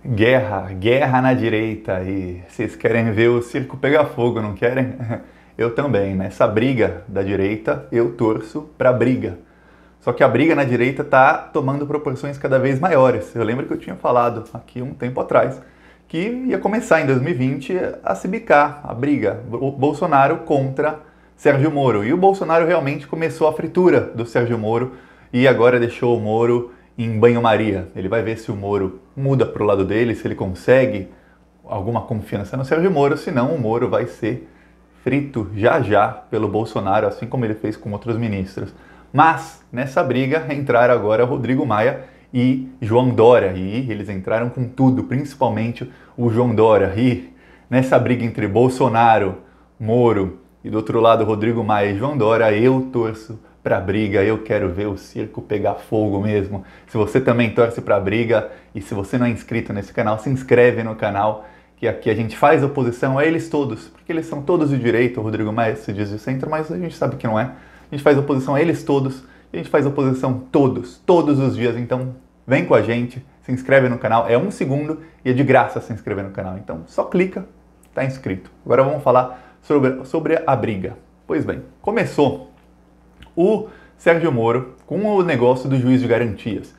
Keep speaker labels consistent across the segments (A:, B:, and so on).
A: Guerra na direita, e vocês querem ver o circo pegar fogo, não querem? Eu também, nessa briga da direita, eu torço pra briga. Só que a briga na direita tá tomando proporções cada vez maiores. Eu lembro que eu tinha falado aqui um tempo atrás que ia começar em 2020 a se bicar a briga, o Bolsonaro contra Sérgio Moro. E o Bolsonaro realmente começou a fritura do Sérgio Moro e agora deixou o Moro em banho-maria. Ele vai ver se o Moro muda para o lado dele, se ele consegue alguma confiança no Sérgio Moro, senão o Moro vai ser frito já já pelo Bolsonaro, assim como ele fez com outros ministros. Mas nessa briga entraram agora Rodrigo Maia e João Dória, e eles entraram com tudo, principalmente o João Dória. E nessa briga entre Bolsonaro, Moro e do outro lado Rodrigo Maia e João Dória, eu torço pra briga, eu quero ver o circo pegar fogo mesmo. Se você também torce pra briga e se você não é inscrito nesse canal, se inscreve no canal, que aqui a gente faz oposição a eles todos, porque eles são todos de direita, o Rodrigo Maia se diz de centro, mas a gente sabe que não é. A gente faz oposição a eles todos, e a gente faz oposição todos os dias, então vem com a gente, se inscreve no canal, é 1 segundo e é de graça se inscrever no canal, então só clica, tá inscrito. Agora vamos falar sobre a briga. Pois bem, começou o Sérgio Moro com o negócio do juiz de garantias.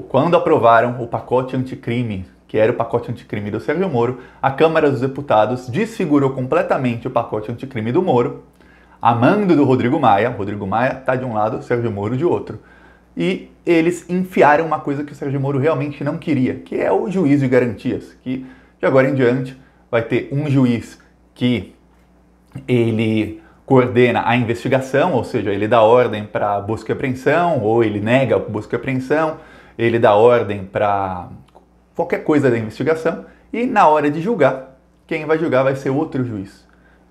A: Quando aprovaram o pacote anticrime, que era o pacote anticrime do Sérgio Moro, a Câmara dos Deputados desfigurou completamente o pacote anticrime do Moro, a mando do Rodrigo Maia. Rodrigo Maia está de um lado, Sérgio Moro de outro. E eles enfiaram uma coisa que o Sérgio Moro realmente não queria, que é o juiz de garantias, que de agora em diante vai ter um juiz que ele coordena a investigação, ou seja, ele dá ordem para busca e apreensão, ou ele nega a busca e apreensão, ele dá ordem para qualquer coisa da investigação, e na hora de julgar, quem vai julgar vai ser outro juiz.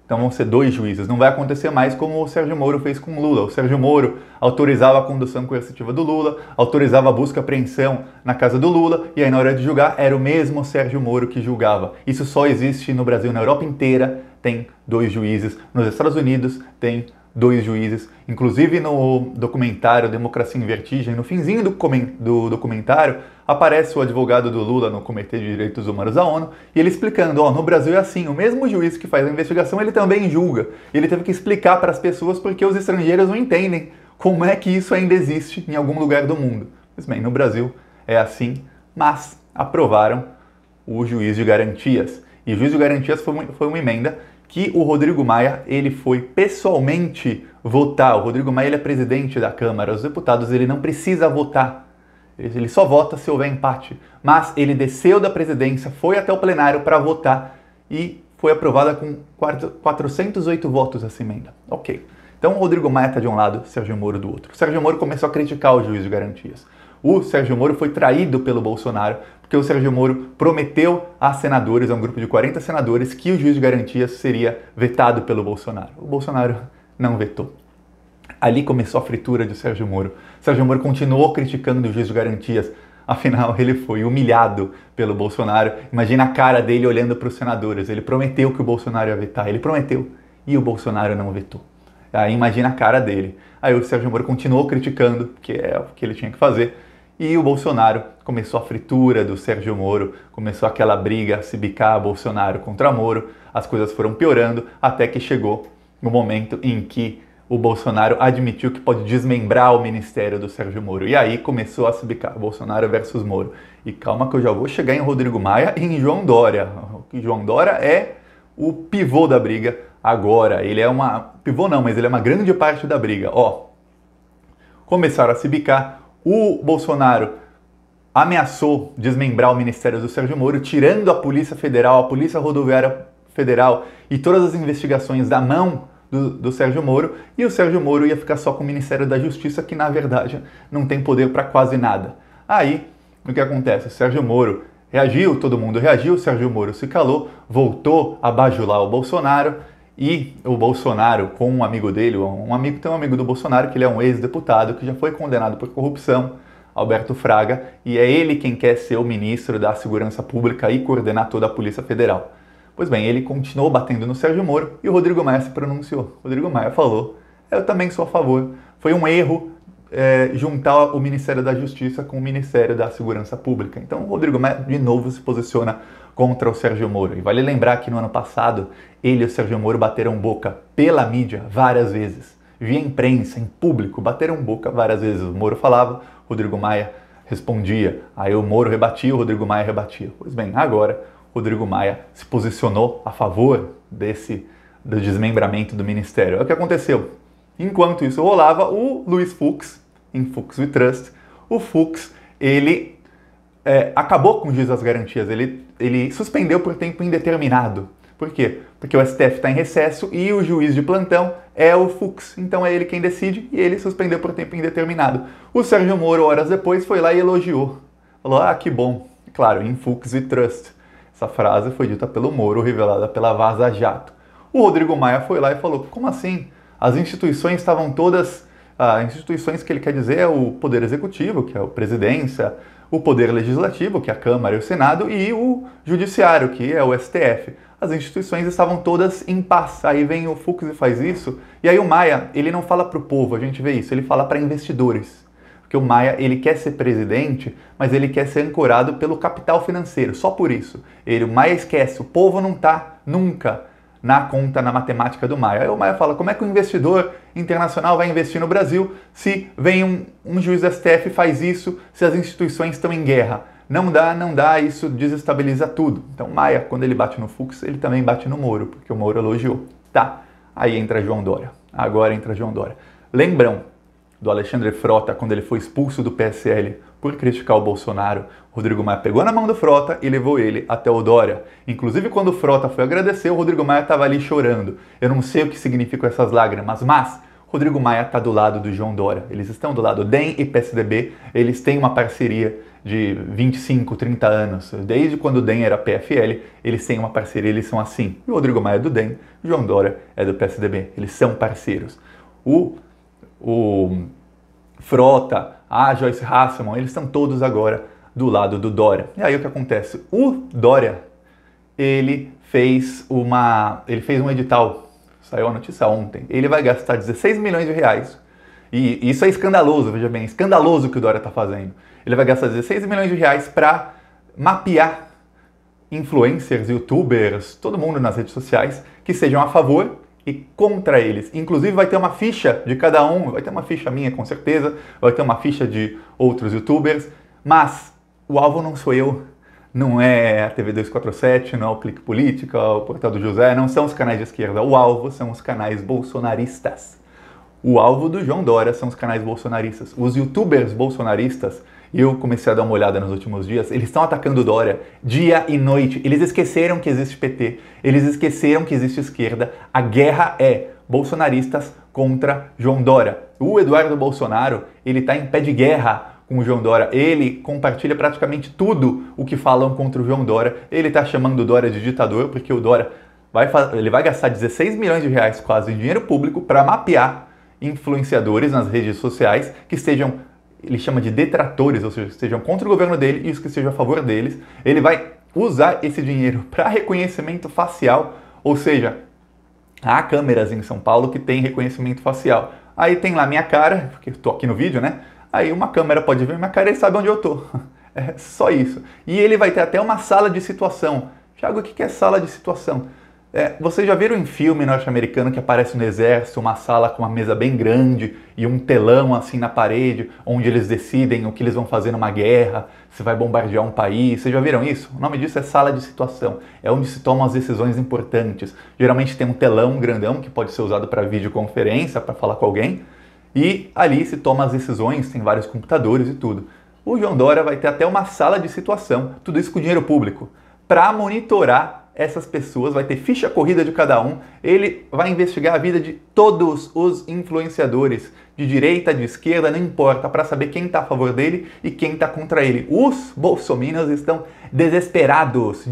A: Então vão ser 2 juízes, não vai acontecer mais como o Sérgio Moro fez com o Lula. O Sérgio Moro autorizava a condução coercitiva do Lula, autorizava a busca e apreensão na casa do Lula, e aí na hora de julgar era o mesmo Sérgio Moro que julgava. Isso só existe no Brasil, na Europa inteira tem 2 juízes, nos Estados Unidos tem 2 juízes, inclusive no documentário Democracia em Vertigem, no finzinho do documentário, aparece o advogado do Lula no Comitê de Direitos Humanos da ONU, e ele explicando, no Brasil é assim, o mesmo juiz que faz a investigação, ele também julga. Ele teve que explicar para as pessoas porque os estrangeiros não entendem como é que isso ainda existe em algum lugar do mundo. Pois bem, no Brasil é assim, mas aprovaram o juiz de garantias. E o juiz de garantias foi uma emenda que o Rodrigo Maia, ele foi pessoalmente votar. O Rodrigo Maia, ele é presidente da Câmara dos Deputados, ele não precisa votar. Ele só vota se houver empate. Mas ele desceu da presidência, foi até o plenário para votar e foi aprovada com 408 votos essa emenda. Ok. Então o Rodrigo Maia está de um lado, Sérgio Moro do outro. O Sérgio Moro começou a criticar o juiz de garantias. O Sérgio Moro foi traído pelo Bolsonaro, porque o Sérgio Moro prometeu a senadores, a um grupo de 40 senadores, que o juiz de garantias seria vetado pelo Bolsonaro. O Bolsonaro não vetou. Ali começou a fritura de Sérgio Moro. Sérgio Moro continuou criticando o juiz de garantias, afinal ele foi humilhado pelo Bolsonaro. Imagina a cara dele olhando para os senadores, ele prometeu que o Bolsonaro ia vetar, ele prometeu, e o Bolsonaro não vetou. Aí imagina a cara dele. Aí o Sérgio Moro continuou criticando, que é o que ele tinha que fazer, e o Bolsonaro começou a fritura do Sérgio Moro, começou aquela briga, se bicar Bolsonaro contra Moro, as coisas foram piorando, até que chegou no momento em que o Bolsonaro admitiu que pode desmembrar o ministério do Sérgio Moro. E aí começou a se bicar Bolsonaro versus Moro. E calma que eu já vou chegar em Rodrigo Maia e em João Dória. O João Dória é o pivô da briga agora. Ele é pivô não, mas ele é uma grande parte da briga. Começaram a se bicar. O Bolsonaro ameaçou desmembrar o ministério do Sérgio Moro, tirando a Polícia Federal, a Polícia Rodoviária Federal e todas as investigações da mão do Sérgio Moro, e o Sérgio Moro ia ficar só com o Ministério da Justiça, que na verdade não tem poder para quase nada. Aí, o que acontece? O Sérgio Moro reagiu, todo mundo reagiu, o Sérgio Moro se calou, voltou a bajular o Bolsonaro, e o Bolsonaro, com um amigo dele, tem um amigo do Bolsonaro, que ele é um ex-deputado, que já foi condenado por corrupção, Alberto Fraga, e é ele quem quer ser o ministro da Segurança Pública e coordenar toda a Polícia Federal. Pois bem, ele continuou batendo no Sérgio Moro e o Rodrigo Maia se pronunciou. O Rodrigo Maia falou, eu também sou a favor. Foi um erro juntar o Ministério da Justiça com o Ministério da Segurança Pública. Então o Rodrigo Maia de novo se posiciona contra o Sérgio Moro. E vale lembrar que no ano passado ele e o Sérgio Moro bateram boca pela mídia várias vezes. Via imprensa, em público, bateram boca várias vezes. O Moro falava, o Rodrigo Maia respondia. Aí o Moro rebatia, o Rodrigo Maia rebatia. Pois bem, agora o Rodrigo Maia se posicionou a favor do desmembramento do Ministério. É o que aconteceu. Enquanto isso rolava, o Luiz Fux, em Fux We Trust, o Fux, ele acabou com o juiz das garantias, ele suspendeu por tempo indeterminado. Por quê? Porque o STF está em recesso e o juiz de plantão é o Fux. Então é ele quem decide e ele suspendeu por tempo indeterminado. O Sérgio Moro, horas depois, foi lá e elogiou. Falou, que bom. Claro, em Fux We Trust. Essa frase foi dita pelo Moro, revelada pela Vaza Jato. O Rodrigo Maia foi lá e falou, como assim? As instituições estavam todas... instituições que ele quer dizer é o Poder Executivo, que é a Presidência, o Poder Legislativo, que é a Câmara e o Senado, e o Judiciário, que é o STF. As instituições estavam todas em paz. Aí vem o Fux e faz isso. E aí o Maia, ele não fala para o povo, a gente vê isso, ele fala para investidores. Porque o Maia, ele quer ser presidente, mas ele quer ser ancorado pelo capital financeiro, só por isso. O Maia esquece, o povo não está nunca na conta, na matemática do Maia. Aí o Maia fala, como é que um investidor internacional vai investir no Brasil se vem um juiz do STF e faz isso, se as instituições estão em guerra? Não dá, isso desestabiliza tudo. Então Maia, quando ele bate no Fux, ele também bate no Moro, porque o Moro elogiou. Tá, aí entra João Dória. Agora entra João Dória. Lembram do Alexandre Frota, quando ele foi expulso do PSL por criticar o Bolsonaro? O Rodrigo Maia pegou na mão do Frota e levou ele até o Dória. Inclusive, quando o Frota foi agradecer, o Rodrigo Maia estava ali chorando. Eu não sei o que significam essas lágrimas, mas Rodrigo Maia está do lado do João Dória. Eles estão do lado DEM e PSDB, eles têm uma parceria de 25, 30 anos. Desde quando o DEM era PFL, eles têm uma parceria, eles são assim. E o Rodrigo Maia é do DEM, o João Dória é do PSDB. Eles são parceiros. O Frota, a Joyce Hasselmann, eles estão todos agora do lado do Dória. E aí o que acontece? O Dória, ele fez um edital, saiu a notícia ontem, ele vai gastar 16 milhões de reais. E isso é escandaloso, veja bem, escandaloso o que o Dória está fazendo. Ele vai gastar 16 milhões de reais para mapear influencers, youtubers, todo mundo nas redes sociais que sejam a favor e contra eles. Inclusive vai ter uma ficha de cada um, vai ter uma ficha minha com certeza, vai ter uma ficha de outros youtubers, mas o alvo não sou eu, não é a TV 247, não é o Clique Política, o Portal do José, não são os canais de esquerda, o alvo são os canais bolsonaristas. O alvo do João Dória são os canais bolsonaristas. Os youtubers bolsonaristas, e eu comecei a dar uma olhada nos últimos dias, eles estão atacando o Dória dia e noite. Eles esqueceram que existe PT, eles esqueceram que existe esquerda. A guerra é bolsonaristas contra João Dória. O Eduardo Bolsonaro, ele está em pé de guerra com o João Dória. Ele compartilha praticamente tudo o que falam contra o João Dória. Ele está chamando o Dória de ditador, porque o Dória ele vai gastar 16 milhões de reais quase em dinheiro público para mapear influenciadores nas redes sociais que estejam, ele chama de detratores, ou seja, que estejam contra o governo dele e os que estejam a favor deles. Ele vai usar esse dinheiro para reconhecimento facial, ou seja, há câmeras em São Paulo que tem reconhecimento facial. Aí tem lá minha cara, porque eu tô aqui no vídeo, né? Aí uma câmera pode ver minha cara e ele sabe onde eu tô. É só isso. E ele vai ter até uma sala de situação. Thiago, o que é sala de situação? Vocês já viram em filme norte-americano que aparece no exército uma sala com uma mesa bem grande e um telão assim na parede, onde eles decidem o que eles vão fazer numa guerra, se vai bombardear um país? Vocês já viram isso? O nome disso é sala de situação. É onde se tomam as decisões importantes. Geralmente tem um telão grandão que pode ser usado para videoconferência, para falar com alguém, e ali se toma as decisões, tem vários computadores e tudo. O João Dória vai ter até uma sala de situação, tudo isso com dinheiro público, para monitorar essas pessoas, vai ter ficha corrida de cada um, ele vai investigar a vida de todos os influenciadores, de direita, de esquerda, não importa, para saber quem está a favor dele e quem está contra ele. Os bolsominions estão desesperados.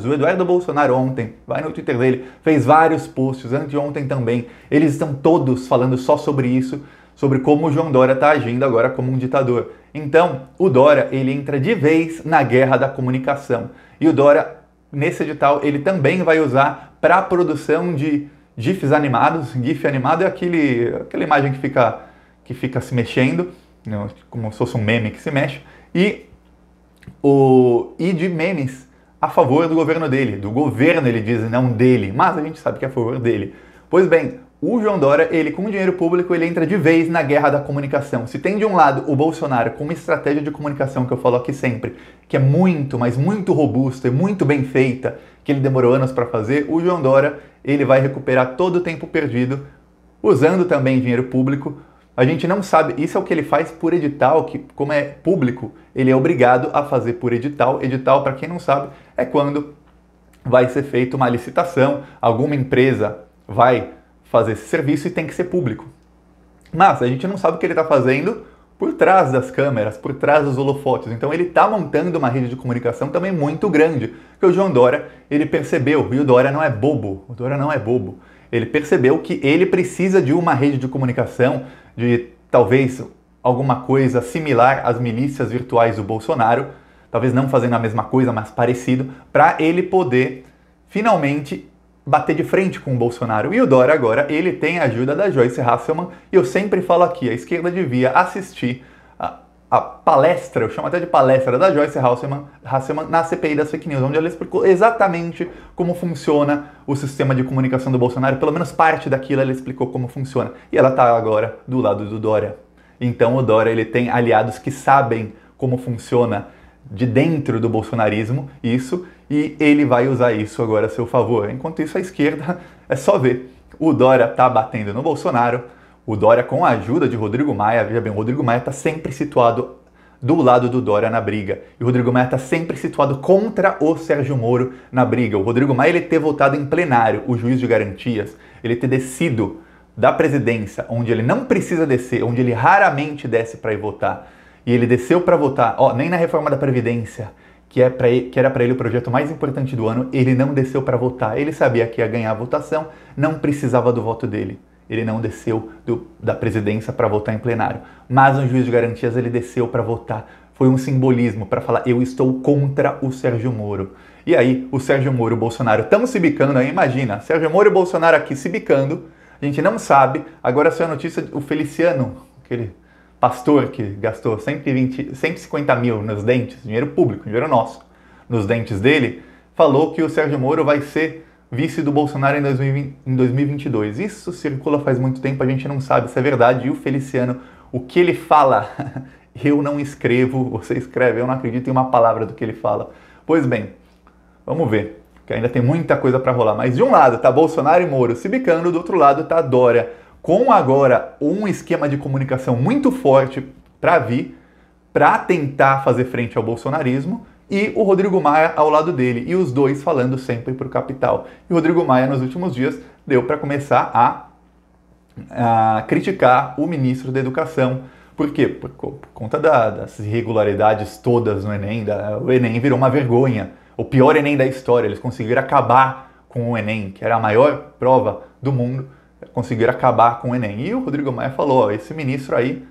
A: O Eduardo Bolsonaro ontem, vai no Twitter dele, fez vários posts, anteontem também, eles estão todos falando só sobre isso, sobre como o João Dória está agindo agora como um ditador. Então, o Dória, ele entra de vez na guerra da comunicação. E o Dória, nesse edital, ele também vai usar para a produção de GIFs animados. GIF animado é aquela imagem que fica se mexendo, como se fosse um meme que se mexe, e de memes a favor do governo dele. Do governo, ele diz, não dele, mas a gente sabe que é a favor dele. Pois bem, o João Dória, ele com dinheiro público, ele entra de vez na guerra da comunicação. Se tem de um lado o Bolsonaro com uma estratégia de comunicação que eu falo aqui sempre, que é muito, mas muito robusta e muito bem feita, que ele demorou anos para fazer, o João Dória, ele vai recuperar todo o tempo perdido, usando também dinheiro público. A gente não sabe, isso é o que ele faz por edital, que como é público, ele é obrigado a fazer por edital. Edital, para quem não sabe, é quando vai ser feita uma licitação, alguma empresa vai fazer esse serviço e tem que ser público. Mas a gente não sabe o que ele está fazendo por trás das câmeras, por trás dos holofotes. Então ele está montando uma rede de comunicação também muito grande, que o João Dória, ele percebeu, e o Dória não é bobo, ele percebeu que ele precisa de uma rede de comunicação, de talvez alguma coisa similar às milícias virtuais do Bolsonaro, talvez não fazendo a mesma coisa, mas parecido, para ele poder finalmente bater de frente com o Bolsonaro. E o Dória agora, ele tem a ajuda da Joyce Hasselman, e eu sempre falo aqui, a esquerda devia assistir a palestra, eu chamo até de palestra da Joyce Hasselman na CPI das fake news, onde ela explicou exatamente como funciona o sistema de comunicação do Bolsonaro, pelo menos parte daquilo ela explicou como funciona. E ela está agora do lado do Dória. Então o Dória, ele tem aliados que sabem como funciona de dentro do bolsonarismo isso, e ele vai usar isso agora a seu favor. Enquanto isso, a esquerda é só ver. O Dória tá batendo no Bolsonaro, o Dória com a ajuda de Rodrigo Maia. Veja bem, o Rodrigo Maia está sempre situado do lado do Dória na briga. E o Rodrigo Maia está sempre situado contra o Sérgio Moro na briga. O Rodrigo Maia, ele ter votado em plenário o juiz de garantias, ele ter descido da presidência, onde ele não precisa descer, onde ele raramente desce para ir votar, e ele desceu para votar, nem na reforma da Previdência, que era para ele o projeto mais importante do ano, ele não desceu para votar. Ele sabia que ia ganhar a votação, não precisava do voto dele. Ele não desceu da presidência para votar em plenário. Mas no juiz de garantias ele desceu para votar. Foi um simbolismo para falar, eu estou contra o Sérgio Moro. E aí, o Sérgio Moro e o Bolsonaro estão se bicando aí, imagina, Sérgio Moro e o Bolsonaro aqui se bicando, a gente não sabe. Agora saiu a notícia, o Feliciano, aquele pastor que gastou 150 mil nos dentes, dinheiro público, dinheiro nosso, nos dentes dele, falou que o Sérgio Moro vai ser vice do Bolsonaro em 2022. Isso circula faz muito tempo, a gente não sabe se é verdade. E o Feliciano, o que ele fala, eu não escrevo, você escreve, eu não acredito em uma palavra do que ele fala. Pois bem, vamos ver, que ainda tem muita coisa para rolar. Mas de um lado tá Bolsonaro e Moro se bicando, do outro lado tá Dória, com agora um esquema de comunicação muito forte para vir, para tentar fazer frente ao bolsonarismo, e o Rodrigo Maia ao lado dele, e os dois falando sempre para o capital. E o Rodrigo Maia, nos últimos dias, deu para começar a criticar o ministro da Educação. Por quê? Por conta das irregularidades todas no Enem. O Enem virou uma vergonha. O pior Enem da história. Eles conseguiram acabar com o Enem, que era a maior prova do mundo. Conseguiram acabar com o Enem. E o Rodrigo Maia falou, esse ministro aí,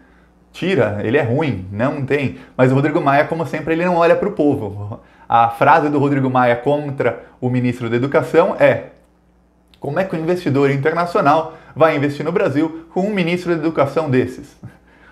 A: tira, ele é ruim, não tem. Mas o Rodrigo Maia, como sempre, ele não olha para o povo. A frase do Rodrigo Maia contra o ministro da Educação é: como é que um investidor internacional vai investir no Brasil com um ministro da Educação desses?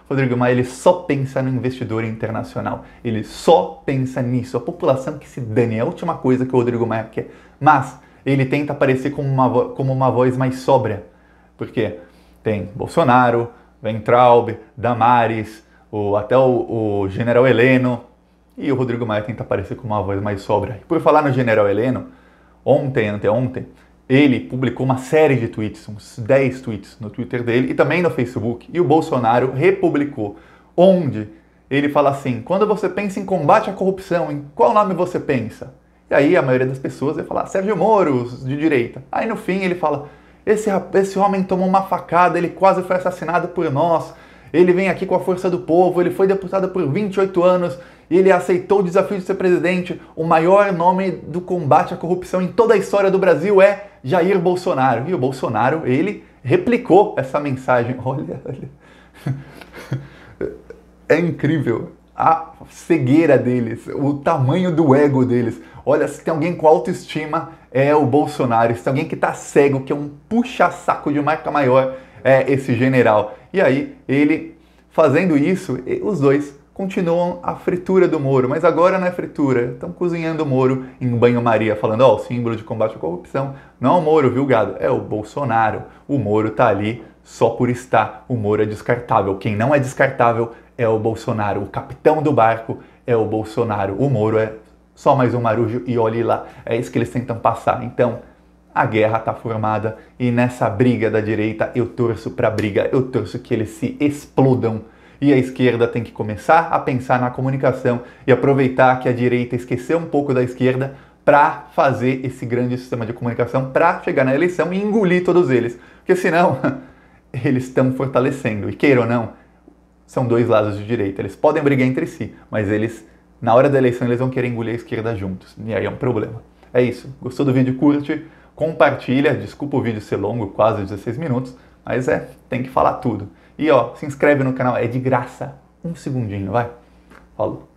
A: O Rodrigo Maia, ele só pensa no investidor internacional. Ele só pensa nisso. A população que se dane, é a última coisa que o Rodrigo Maia quer. Mas ele tenta aparecer como uma voz mais sóbria. Porque tem Bolsonaro, Weintraub, Damares, até o General Heleno, e o Rodrigo Maia tenta aparecer com uma voz mais sóbria. E por falar no General Heleno, anteontem, ele publicou uma série de tweets, uns 10 tweets no Twitter dele e também no Facebook, e o Bolsonaro republicou, onde ele fala assim: quando você pensa em combate à corrupção, em qual nome você pensa? E aí a maioria das pessoas vai falar Sérgio Moro, de direita. Aí no fim ele fala: esse homem tomou uma facada, ele quase foi assassinado por nós, ele vem aqui com a força do povo, ele foi deputado por 28 anos, e ele aceitou o desafio de ser presidente. O maior nome do combate à corrupção em toda a história do Brasil é Jair Bolsonaro. E o Bolsonaro, ele replicou essa mensagem. Olha. É incrível a cegueira deles, o tamanho do ego deles. Olha, se tem alguém com autoestima, é o Bolsonaro. Se tem alguém que tá cego, que é um puxa-saco de marca maior, é esse general. E aí, ele Fazendo isso, os dois continuam a fritura do Moro, mas agora não é fritura, estão cozinhando o Moro em banho-maria, falando, ó, o símbolo de combate à corrupção não é o Moro, viu, gado? É o Bolsonaro. O Moro tá ali só por estar. O Moro é descartável. Quem não é descartável é o Bolsonaro. O capitão do barco é o Bolsonaro. O Moro é só mais um marujo e olhe lá. É isso que eles tentam passar. Então, a guerra está formada e nessa briga da direita eu torço para a briga, eu torço que eles se explodam. E a esquerda tem que começar a pensar na comunicação e aproveitar que a direita esqueceu um pouco da esquerda para fazer esse grande sistema de comunicação para chegar na eleição e engolir todos eles. Porque senão eles estão fortalecendo. E queira ou não, são dois lados de direita. Eles podem brigar entre si, mas eles, na hora da eleição, eles vão querer engolir a esquerda juntos. E aí é um problema. É isso. Gostou do vídeo? Curte, compartilha. Desculpa o vídeo ser longo, quase 16 minutos, mas tem que falar tudo. E ó, se inscreve no canal, é de graça. Um segundinho, vai. Falou.